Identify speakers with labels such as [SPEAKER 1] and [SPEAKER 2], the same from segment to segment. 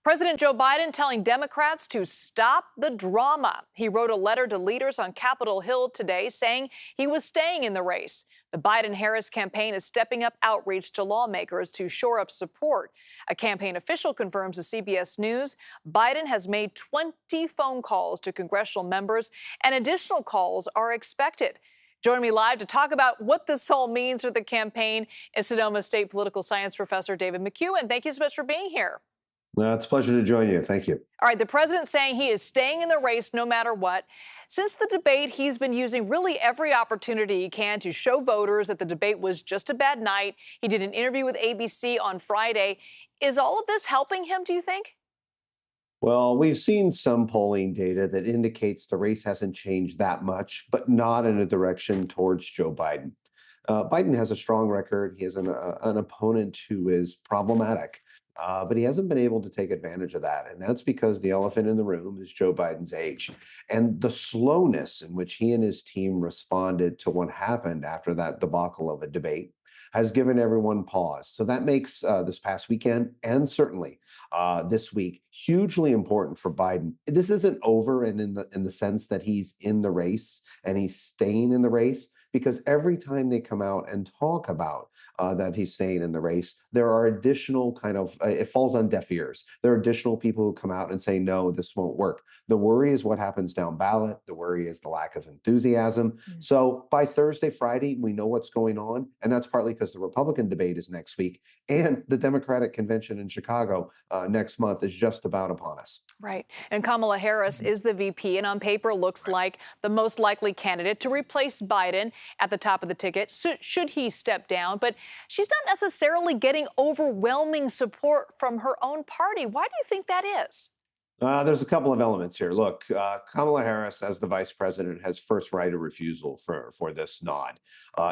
[SPEAKER 1] President Joe Biden telling Democrats to stop the drama. He wrote a letter to leaders on Capitol Hill today saying he was staying in the race. The Biden-Harris campaign is stepping up outreach to lawmakers to shore up support. A campaign official confirms to CBS News Biden has made 20 phone calls to congressional members, and additional calls are expected. Joining me live to talk about what this all means for the campaign is Sonoma State political science professor David McCuan. Thank you so much for being here.
[SPEAKER 2] It's a pleasure to join you. Thank you.
[SPEAKER 1] All right, the president saying he is staying in the race no matter what. Since the debate, he's been using really every opportunity he can to show voters that the debate was just a bad night. He did an interview with ABC on Friday. Is all of this helping him, do you think?
[SPEAKER 2] Well, we've seen some polling data that indicates the race hasn't changed that much, but not in a direction towards Joe Biden. Biden has a strong record. He has an opponent who is problematic. But he hasn't been able to take advantage of that. And that's because the elephant in the room is Joe Biden's age. And the slowness in which he and his team responded to what happened after that debacle of a debate has given everyone pause. So that makes this past weekend and certainly this week hugely important for Biden. This isn't over and in the sense that he's in the race and he's staying in the race, because every time they come out and talk about that he's staying in the race, there are additional it falls on deaf ears. There are additional people who come out and say, no, this won't work. The worry is what happens down ballot. The worry is the lack of enthusiasm. So by Thursday, Friday, we know what's going on. And that's partly because the Republican debate is next week. And the Democratic convention in Chicago next month is just about upon us.
[SPEAKER 1] Right. And Kamala Harris is the VP and on paper looks like the most likely candidate to replace Biden at the top of the ticket should he step down. But she's not necessarily getting overwhelming support from her own party. Why do you think that is?
[SPEAKER 2] There's a couple of elements here. Look, Kamala Harris, as the vice president, has first right of refusal for this nod.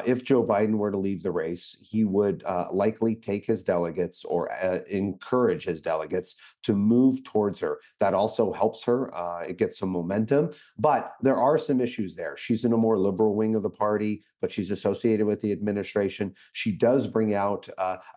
[SPEAKER 2] If Joe Biden were to leave the race, he would likely take his delegates or encourage his delegates to move towards her. That also helps her. It gets some momentum. But there are some issues there. She's in a more liberal wing of the party, but she's associated with the administration. She does bring out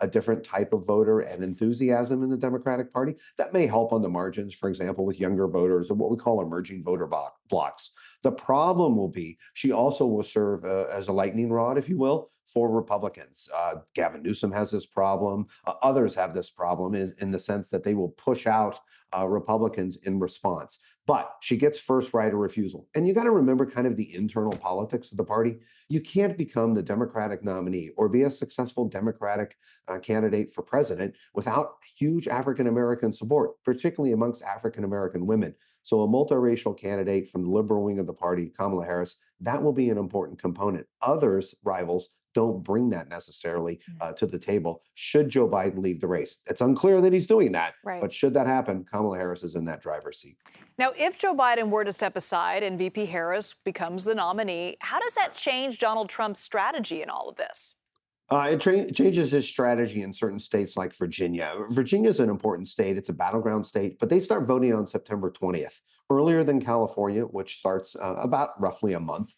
[SPEAKER 2] a different type of voter and enthusiasm in the Democratic Party. That may help on the margins, for example, with younger voters or what we call emerging voter blocks. The problem will be she also will serve as a lightning rod, if you will, for Republicans. Gavin Newsom has this problem. Others have this problem in the sense that they will push out Republicans in response. But she gets first right of refusal. And you got to remember kind of the internal politics of the party. You can't become the Democratic nominee or be a successful Democratic candidate for president without huge African-American support, particularly amongst African-American women. So a multiracial candidate from the liberal wing of the party, Kamala Harris, that will be an important component. Others, rivals, don't bring that necessarily to the table should Joe Biden leave the race. It's unclear that he's doing that, but should that happen, Kamala Harris is in that driver's seat.
[SPEAKER 1] Now, if Joe Biden were to step aside and VP Harris becomes the nominee, how does that change Donald Trump's strategy in all of this?
[SPEAKER 2] It changes his strategy in certain states like Virginia. Virginia is an important state. It's a battleground state, but they start voting on September 20th, earlier than California, which starts about roughly a month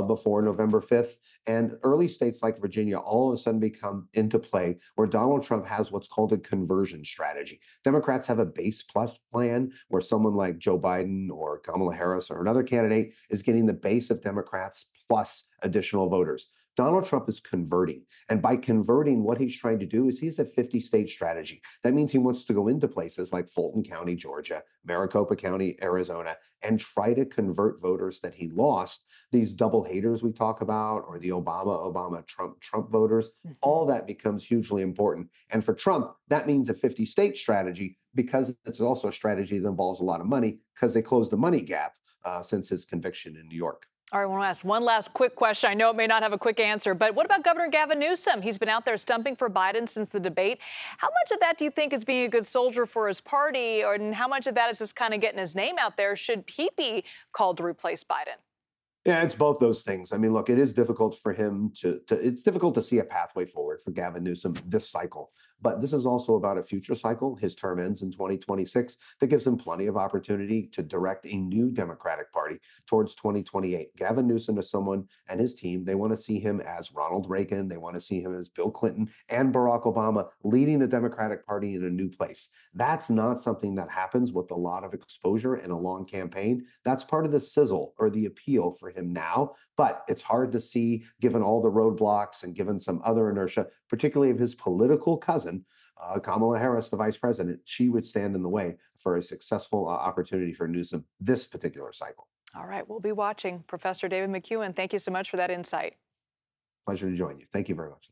[SPEAKER 2] before November 5th. And early states like Virginia all of a sudden become into play where Donald Trump has what's called a conversion strategy. Democrats have a base plus plan where someone like Joe Biden or Kamala Harris or another candidate is getting the base of Democrats plus additional voters. Donald Trump is converting. And by converting, what he's trying to do is he's a 50-state strategy. That means he wants to go into places like Fulton County, Georgia, Maricopa County, Arizona, and try to convert voters that he lost, these double haters we talk about, or the Obama, Trump voters. All that becomes hugely important. And for Trump, that means a 50-state strategy because it's also a strategy that involves a lot of money because they closed the money gap since his conviction in New York.
[SPEAKER 1] All right, I want to ask one last quick question. I know it may not have a quick answer, but what about Governor Gavin Newsom? He's been out there stumping for Biden since the debate. How much of that do you think is being a good soldier for his party, and how much of that is just kind of getting his name out there? Should he be called to replace Biden?
[SPEAKER 2] Yeah, it's both those things. I mean, look, it is difficult for him it's difficult to see a pathway forward for Gavin Newsom this cycle. But this is also about a future cycle. His term ends in 2026. That gives him plenty of opportunity to direct a new Democratic Party towards 2028. Gavin Newsom is someone and his team, they want to see him as Ronald Reagan. They want to see him as Bill Clinton and Barack Obama leading the Democratic Party in a new place. That's not something that happens with a lot of exposure and a long campaign. That's part of the sizzle or the appeal for him now. But it's hard to see, given all the roadblocks and given some other inertia, particularly of his political cousin, Kamala Harris, the vice president. She would stand in the way for a successful opportunity for Newsom this particular cycle.
[SPEAKER 1] All right, we'll be watching. Professor David McCuan, thank you so much for that insight.
[SPEAKER 2] Pleasure to join you. Thank you very much.